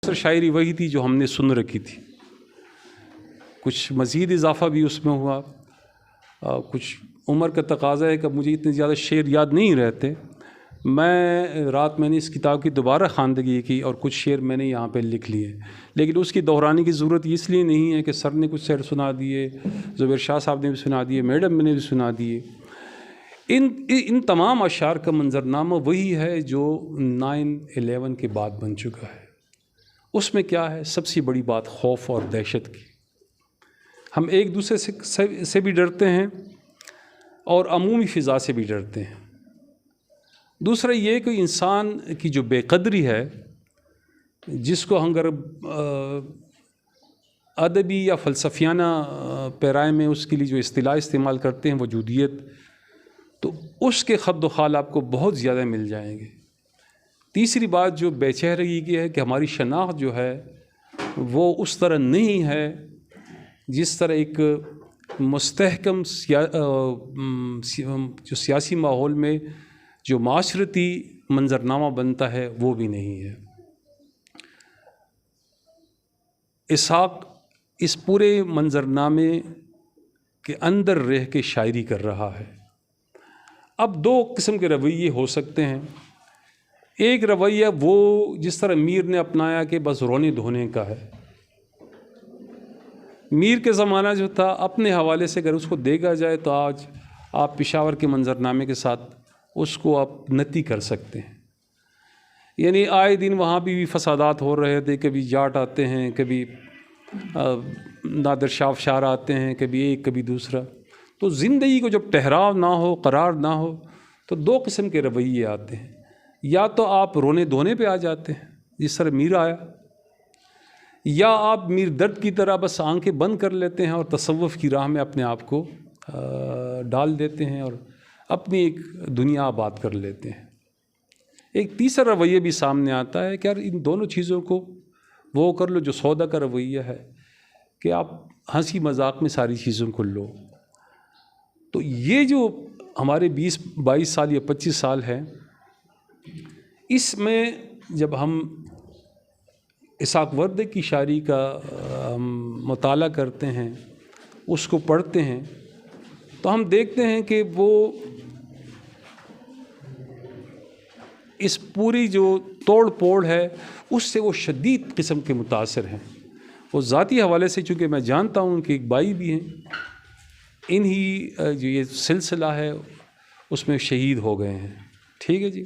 سر شاعری وہی تھی جو ہم نے سن رکھی تھی، کچھ مزید اضافہ بھی اس میں ہوا، کچھ عمر کا تقاضا ہے کہ مجھے اتنے زیادہ شعر یاد نہیں رہتے۔ رات میں نے اس کتاب کی دوبارہ خواندگی کی اور کچھ شعر میں نے یہاں پہ لکھ لیے، لیکن اس کی دہرانے کی ضرورت اس لیے نہیں ہے کہ سر نے کچھ شعر سنا دیے، زبیر شاہ صاحب نے بھی سنا دیے، میڈم نے بھی سنا دیے۔ ان تمام اشعار کا منظرنامہ وہی ہے جو 9/11 کے بعد بن چکا ہے۔ اس میں کیا ہے؟ سب سے بڑی بات خوف اور دہشت کی۔ ہم ایک دوسرے سے بھی ڈرتے ہیں اور عمومی فضا سے بھی ڈرتے ہیں۔ دوسرا یہ کہ انسان کی جو بے قدری ہے، جس کو ہم اگر ادبی یا فلسفیانہ پیرائے میں اس کے لیے جو اصطلاح استعمال کرتے ہیں وجودیت، تو اس کے خد و خال آپ کو بہت زیادہ مل جائیں گے۔ تیسری بات جو بے چہرگی کی ہے کہ ہماری شناخت جو ہے وہ اس طرح نہیں ہے جس طرح ایک مستحکم جو سیاسی ماحول میں جو معاشرتی منظرنامہ بنتا ہے وہ بھی نہیں ہے۔ اسحاق اس پورے منظرنامے کے اندر رہ کے شاعری کر رہا ہے۔ اب دو قسم کے رویے ہو سکتے ہیں۔ ایک رویہ وہ جس طرح میر نے اپنایا کہ بس رونے دھونے کا ہے۔ میر کے زمانہ جو تھا، اپنے حوالے سے اگر اس کو دیکھا جائے تو آج آپ پشاور کے منظرنامے کے ساتھ اس کو آپ نتی کر سکتے ہیں۔ یعنی آئے دن وہاں بھی فسادات ہو رہے تھے، کبھی جاٹ آتے ہیں، کبھی نادر شاہ افشار آتے ہیں، کبھی ایک کبھی دوسرا۔ تو زندگی کو جب ٹھہراؤ نہ ہو، قرار نہ ہو، تو دو قسم کے رویے آتے ہیں۔ یا تو آپ رونے دھونے پہ آ جاتے ہیں جس طرح میر آیا، یا آپ میر درد کی طرح بس آنکھیں بند کر لیتے ہیں اور تصوف کی راہ میں اپنے آپ کو ڈال دیتے ہیں اور اپنی ایک دنیا آباد کر لیتے ہیں۔ ایک تیسرا رویہ بھی سامنے آتا ہے کہ یار ان دونوں چیزوں کو وہ کر لو جو سودا کا رویہ ہے، کہ آپ ہنسی مذاق میں ساری چیزوں کو لو۔ تو یہ جو ہمارے 22 سال یا 25 سال ہے، اس میں جب ہم اسحاق وردی کی شاعری کا مطالعہ کرتے ہیں، اس کو پڑھتے ہیں، تو ہم دیکھتے ہیں کہ وہ اس پوری جو توڑ پھوڑ ہے اس سے وہ شدید قسم کے متاثر ہیں۔ وہ ذاتی حوالے سے چونکہ میں جانتا ہوں کہ ایک بھائی بھی ہیں، انہی جو یہ سلسلہ ہے اس میں شہید ہو گئے ہیں، ٹھیک ہے جی۔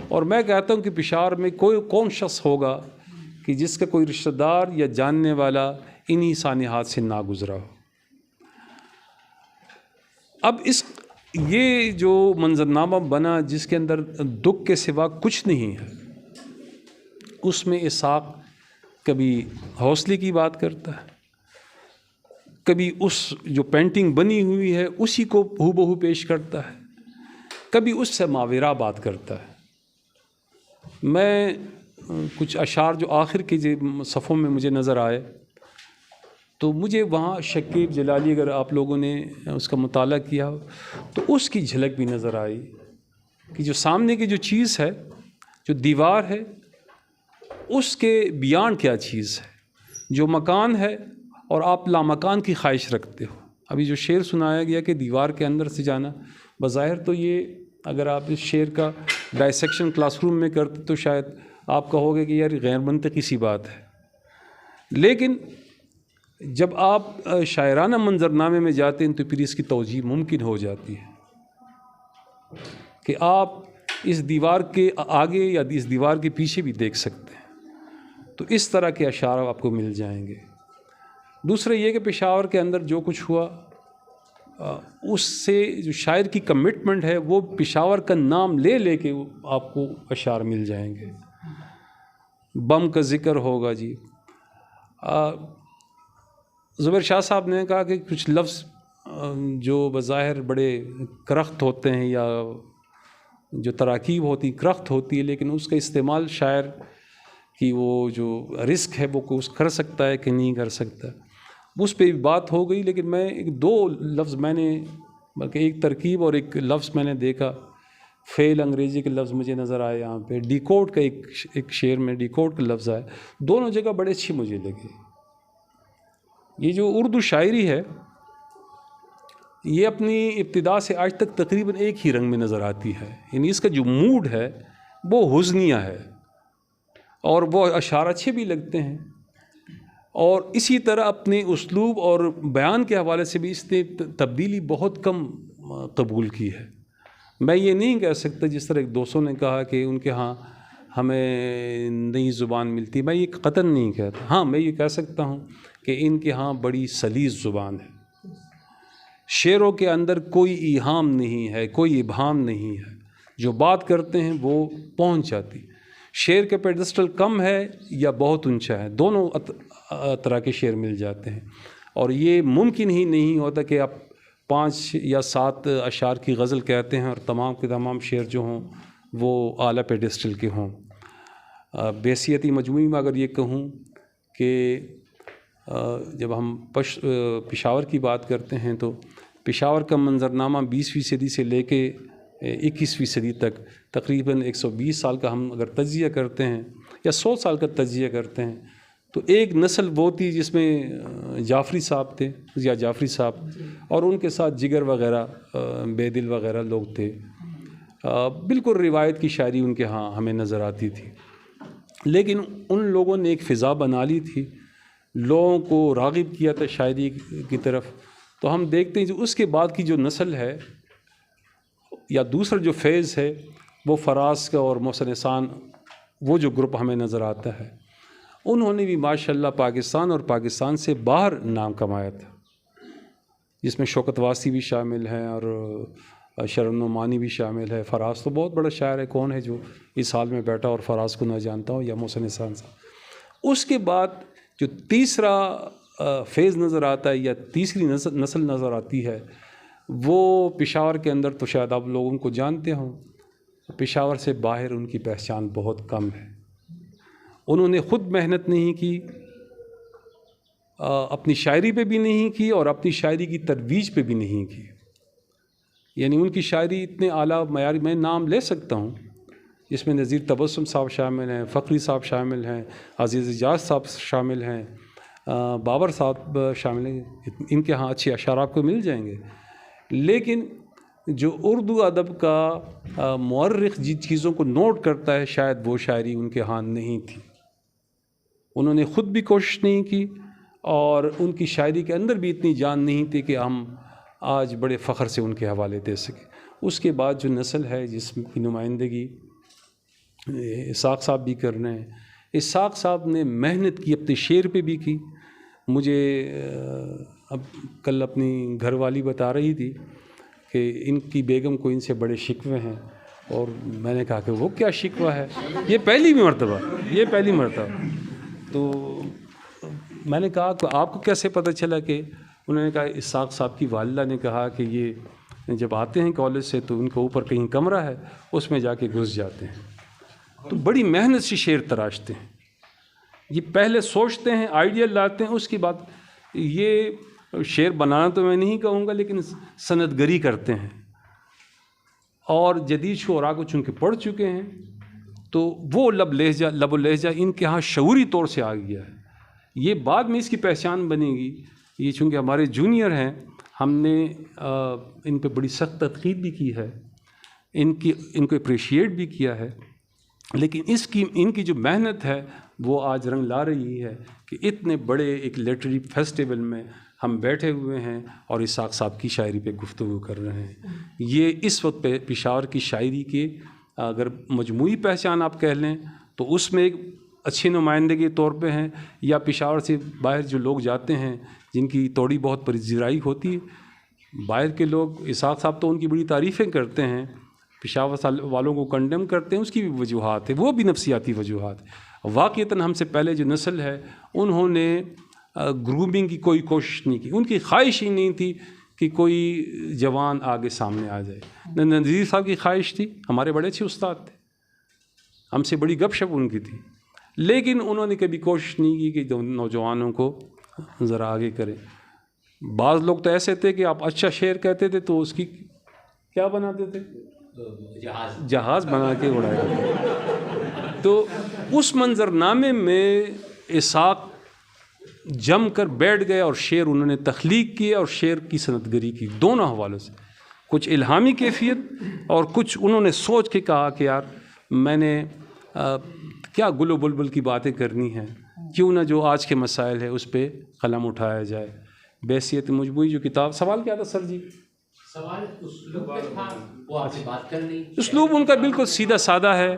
اور میں کہتا ہوں کہ پشاور میں کون شخص ہوگا کہ جس کا کوئی رشتہ دار یا جاننے والا انہی سانحات سے نہ گزرا ہو۔ اب یہ جو منظرنامہ بنا جس کے اندر دکھ کے سوا کچھ نہیں ہے، اس میں اسحاق کبھی حوصلے کی بات کرتا ہے، کبھی اس جو پینٹنگ بنی ہوئی ہے اسی کو ہو بہو پیش کرتا ہے، کبھی اس سے ماوراء بات کرتا ہے۔ میں کچھ اشعار جو آخر کے صفحوں میں مجھے نظر آئے، تو مجھے وہاں شکیب جلالی، اگر آپ لوگوں نے اس کا مطالعہ کیا تو اس کی جھلک بھی نظر آئی کہ جو سامنے کی جو چیز ہے، جو دیوار ہے، اس کے بیانڈ کیا چیز ہے، جو مکان ہے اور آپ لامکان کی خواہش رکھتے ہو۔ ابھی جو شعر سنایا گیا کہ دیوار کے اندر سے جانا، بظاہر تو یہ اگر آپ اس شعر کا ڈائسیکشن کلاس روم میں کرتے تو شاید آپ کہو گے کہ یار غیر منطقی سی بات ہے، لیکن جب آپ شاعرانہ منظرنامے میں جاتے ہیں تو پھر اس کی توجیہ ممکن ہو جاتی ہے کہ آپ اس دیوار کے آگے یا اس دیوار کے پیچھے بھی دیکھ سکتے ہیں۔ تو اس طرح کے اشعار آپ کو مل جائیں گے۔ دوسرا یہ کہ پشاور کے اندر جو کچھ ہوا، اس سے جو شاعر کی کمٹمنٹ ہے وہ پشاور کا نام لے لے کے آپ کو اشعار مل جائیں گے۔ بم کا ذکر ہوگا جی، زبیر شاہ صاحب نے کہا کہ کچھ لفظ جو بظاہر بڑے کرخت ہوتے ہیں یا جو تراکیب ہوتی کرخت ہوتی ہے، لیکن اس کا استعمال شاعر کی وہ جو رزق ہے وہ کر سکتا ہے کہ نہیں کر سکتا، اس پہ بھی بات ہو گئی۔ لیکن میں دو لفظ میں نے، بلکہ ایک ترکیب اور ایک لفظ میں نے دیکھا فیل انگریزی کے لفظ مجھے نظر آئے یہاں پہ، ڈیکوڈ کا ایک شعر میں ڈیکوڈ کا لفظ آئے، دونوں جگہ بڑے اچھی مجھے لگے۔ یہ جو اردو شاعری ہے یہ اپنی ابتدا سے آج تک تقریباً ایک ہی رنگ میں نظر آتی ہے، یعنی اس کا جو موڈ ہے وہ حزنیہ ہے، اور وہ اشعار اچھے بھی لگتے ہیں، اور اسی طرح اپنے اسلوب اور بیان کے حوالے سے بھی اس نے تبدیلی بہت کم قبول کی ہے۔ میں یہ نہیں کہہ سکتا جس طرح ایک دوستوں نے کہا کہ ان کے ہاں ہمیں نئی زبان ملتی، میں یہ قطعاً نہیں کہتا۔ ہاں میں یہ کہہ سکتا ہوں کہ ان کے ہاں بڑی سلیس زبان ہے، شعروں کے اندر کوئی ایہام نہیں ہے، کوئی ابہام نہیں ہے، جو بات کرتے ہیں وہ پہنچ جاتی۔ شعر کے پیڈسٹل کم ہے یا بہت اونچا ہے، دونوں طرح کے شعر مل جاتے ہیں، اور یہ ممکن ہی نہیں ہوتا کہ آپ 5 یا 7 اشعار کی غزل کہتے ہیں اور تمام کے تمام شعر جو ہوں وہ اعلیٰ پیڈسٹل کے ہوں۔ بیسیتی مجموعی میں اگر یہ کہوں کہ جب ہم پشاور کی بات کرتے ہیں تو پشاور کا منظرنامہ 20ویں صدی سے لے کے 21ویں صدی تک تقریباً 120 سال کا ہم اگر تجزیہ کرتے ہیں یا 100 سال کا تجزیہ کرتے ہیں تو ایک نسل وہ تھی جس میں جعفری صاحب تھے، ضیاء جعفری صاحب، اور ان کے ساتھ جگر وغیرہ، بے دل وغیرہ لوگ تھے۔ بالکل روایت کی شاعری ان کے ہاں ہمیں نظر آتی تھی، لیکن ان لوگوں نے ایک فضا بنا لی تھی، لوگوں کو راغب کیا تھا شاعری کی طرف۔ تو ہم دیکھتے ہیں جو اس کے بعد کی جو نسل ہے یا دوسرا جو فیز ہے وہ فراز کا اور محسن احسان، وہ جو گروپ ہمیں نظر آتا ہے، انہوں نے بھی ماشاءاللہ پاکستان اور پاکستان سے باہر نام کمایا تھا، جس میں شوکت واسی بھی شامل ہیں اور شرن نعمانی بھی شامل ہے۔ فراز تو بہت بڑا شاعر ہے، کون ہے جو اس حال میں بیٹھا اور فراز کو نہ جانتا ہو، یا محسن احسان صاحب۔ اس کے بعد جو تیسرا فیز نظر آتا ہے یا تیسری نسل نظر آتی ہے وہ پشاور کے اندر، تو شاید آپ لوگوں کو جانتے ہوں، پشاور سے باہر ان کی پہچان بہت کم ہے۔ انہوں نے خود محنت نہیں کی، اپنی شاعری پہ بھی نہیں کی اور اپنی شاعری کی ترویج پہ بھی نہیں کی، یعنی ان کی شاعری اتنے اعلیٰ معیاری، میں نام لے سکتا ہوں جس میں نذیر تبسم صاحب شامل ہیں، فقری صاحب شامل ہیں، عزیز اجاز صاحب شامل ہیں، بابر صاحب شامل ہیں، ان کے ہاں اچھے اشعار آپ کو مل جائیں گے۔ لیکن جو اردو ادب کا مورخ جن چیزوں کو نوٹ کرتا ہے شاید وہ شاعری ان کے ہاں نہیں تھی، انہوں نے خود بھی کوشش نہیں کی اور ان کی شاعری کے اندر بھی اتنی جان نہیں تھی کہ ہم آج بڑے فخر سے ان کے حوالے دے سکیں۔ اس کے بعد جو نسل ہے جس کی نمائندگی اسحاق صاحب بھی کر رہے ہیں، اسحاق صاحب نے محنت کی، اپنے شعر پہ بھی کی۔ مجھے اب کل اپنی گھر والی بتا رہی تھی کہ ان کی بیگم کو ان سے بڑے شکوے ہیں، اور میں نے کہا کہ وہ کیا شکوہ ہے، یہ پہلی مرتبہ۔ تو میں نے کہا کہ آپ کو کیسے پتہ چلا؟ کہ انہوں نے کہا اسحاق صاحب کی والدہ نے کہا کہ یہ جب آتے ہیں کالج سے تو ان کو اوپر کہیں کمرہ ہے، اس میں جا کے گھس جاتے ہیں، تو بڑی محنت سے شعر تراشتے ہیں، یہ پہلے سوچتے ہیں، آئیڈیا لاتے ہیں، اس کے بعد یہ شعر بنانا تو میں نہیں کہوں گا لیکن سند گری کرتے ہیں، اور جدید شعراء کو چونکہ پڑھ چکے ہیں تو وہ لب و لہجہ ان کے ہاں شعوری طور سے آ گیا ہے۔ یہ بعد میں اس کی پہچان بنے گی، یہ چونکہ ہمارے جونیئر ہیں، ہم نے ان پہ بڑی سخت تنقید بھی کی ہے، ان کو اپریشیٹ بھی کیا ہے، لیکن ان کی جو محنت ہے وہ آج رنگ لا رہی ہے کہ اتنے بڑے ایک لٹریری فیسٹیول میں ہم بیٹھے ہوئے ہیں اور اسحاق صاحب کی شاعری پہ گفتگو کر رہے ہیں۔ یہ اس وقت پہ پشاور کی شاعری کے اگر مجموعی پہچان آپ کہہ لیں تو اس میں ایک اچھی نمائندگی کے طور پہ ہیں، یا پشاور سے باہر جو لوگ جاتے ہیں جن کی توڑی بہت پذیرائی ہوتی ہے، باہر کے لوگ اسحاق صاحب تو ان کی بڑی تعریفیں کرتے ہیں، پشاور والوں کو کنڈیم کرتے ہیں، اس کی بھی وجوہات ہے، وہ بھی نفسیاتی وجوہات ہے۔ واقعتاً ہم سے پہلے جو نسل ہے انہوں نے گرومنگ کی کوئی کوشش نہیں کی، ان کی خواہش ہی نہیں تھی کہ کوئی جوان آگے سامنے آ جائے۔ نذیر صاحب کی خواہش تھی، ہمارے بڑے اچھے استاد تھے، ہم سے بڑی گپ شپ ان کی تھی، لیکن انہوں نے کبھی کوشش نہیں کی کہ نوجوانوں کو ذرا آگے کریں۔ بعض لوگ تو ایسے تھے کہ آپ اچھا شعر کہتے تھے تو اس کی کیا بناتے تھے، جہاز بنا کے اڑایا. تو اس منظرنامے میں اسحاق جم کر بیٹھ گئے اور شعر انہوں نے تخلیق کیے اور شعر کی صنعت گری کی دونوں حوالوں سے. کچھ الہامی کیفیت اور کچھ انہوں نے سوچ کے کہا کہ یار میں نے کیا گل و بلبل کی باتیں کرنی ہیں، کیوں نہ جو آج کے مسائل ہے اس پہ قلم اٹھایا جائے. بحیثیت مجموعی جو کتاب. سوال کیا تھا سر جی؟ سوال اسلوب پہ تھا، وہ آپ سے بات کر لی. اسلوب ان کا بالکل سیدھا سادہ ہے.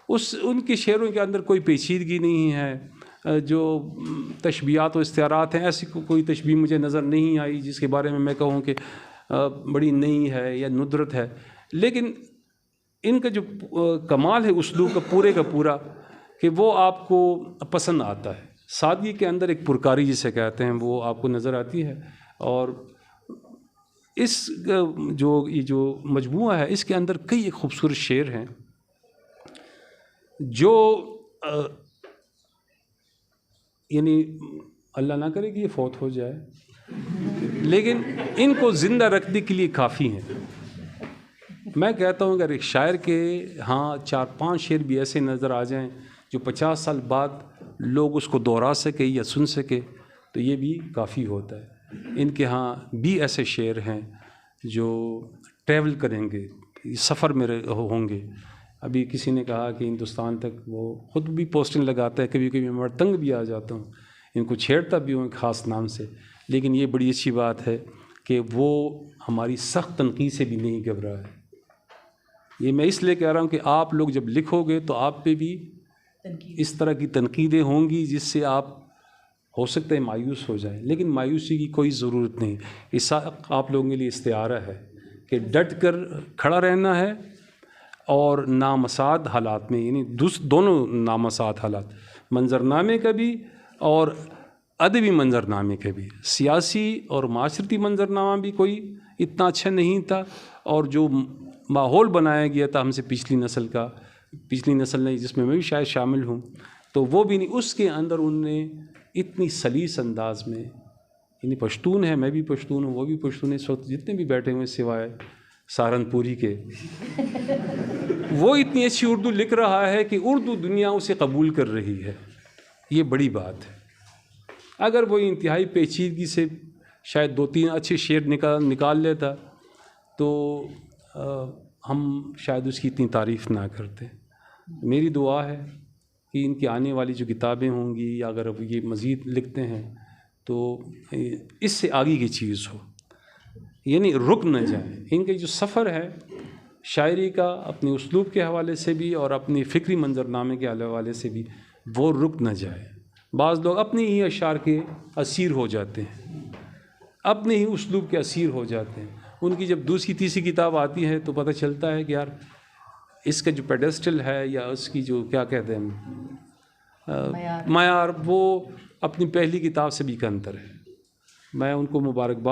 ان کی شعروں کے اندر کوئی پیچیدگی نہیں ہے. جو تشبیہات و استعارات ہیں ایسی کوئی تشبیہ مجھے نظر نہیں آئی جس کے بارے میں کہوں کہ بڑی نئی ہے یا ندرت ہے. لیکن ان کا جو کمال ہے اسلوب کا پورے کا پورا کہ وہ آپ کو پسند آتا ہے. سادگی کے اندر ایک پرکاری جسے کہتے ہیں وہ آپ کو نظر آتی ہے. اور اس یہ جو مجموعہ ہے اس کے اندر کئی ایک خوبصورت شعر ہیں جو یعنی اللہ نہ کرے کہ یہ فوت ہو جائے لیکن ان کو زندہ رکھنے کے لیے کافی ہیں. میں کہتا ہوں اگر ایک شاعر کے ہاں 4-5 شعر بھی ایسے نظر آ جائیں جو 50 سال بعد لوگ اس کو دوہرا سکے یا سن سکے تو یہ بھی کافی ہوتا ہے. ان کے ہاں بھی ایسے شعر ہیں جو ٹریول کریں گے، سفر میں ہوں گے. ابھی کسی نے کہا کہ ہندوستان تک وہ خود بھی پوسٹنگ لگاتا ہے، کبھی کبھی میں تنگ بھی آ جاتا ہوں، ان کو چھیڑتا بھی ہوں ایک خاص نام سے. لیکن یہ بڑی اچھی بات ہے کہ وہ ہماری سخت تنقید سے بھی نہیں گھبرا ہے. یہ میں اس لیے کہہ رہا ہوں کہ آپ لوگ جب لکھو گے تو آپ پہ بھی اس طرح کی تنقیدیں ہوں گی جس سے آپ ہو سکتا ہے مایوس ہو جائیں، لیکن مایوسی کی کوئی ضرورت نہیں. اس آپ لوگوں کے لیے استعارہ ہے کہ ڈٹ کر کھڑا رہنا ہے اور نامساعد حالات میں، یعنی دونوں نامساعد حالات، منظرنامے کا بھی اور ادبی منظرنامے کا بھی. سیاسی اور معاشرتی منظرنامہ بھی کوئی اتنا اچھا نہیں تھا، اور جو ماحول بنایا گیا تھا ہم سے پچھلی نسل نے جس میں بھی شاید شامل ہوں تو وہ بھی نہیں. اس کے اندر انہوں نے اتنی سلیس انداز میں، یعنی پشتون ہے، میں بھی پشتون ہوں، وہ بھی پشتون ہے، اس وقت جتنے بھی بیٹھے ہوئے سوائے سہارنپوری کے، وہ اتنی اچھی اردو لکھ رہا ہے کہ اردو دنیا اسے قبول کر رہی ہے. یہ بڑی بات ہے. اگر وہ انتہائی پیچیدگی سے شاید 2-3 اچھے شعر نکال لیتا تو ہم شاید اس کی اتنی تعریف نہ کرتے. میری دعا ہے کہ ان کی آنے والی جو کتابیں ہوں گی یا اگر یہ مزید لکھتے ہیں تو اس سے آگے کی چیز ہو، یعنی رک نہ جائیں. ان کا جو سفر ہے شاعری کا اپنے اسلوب کے حوالے سے بھی اور اپنی فکری منظرنامے کے حوالے سے بھی وہ رک نہ جائے. بعض لوگ اپنے ہی اشعار کے اسیر ہو جاتے ہیں، اپنے ہی اسلوب کے اسیر ہو جاتے ہیں. ان کی جب دوسری تیسری کتاب آتی ہے تو پتہ چلتا ہے کہ یار اس کا جو پیڈسٹل ہے یا اس کی جو کیا کہتے ہیں معیار، وہ اپنی پہلی کتاب سے بھی کمتر ہے. میں ان کو مبارکباد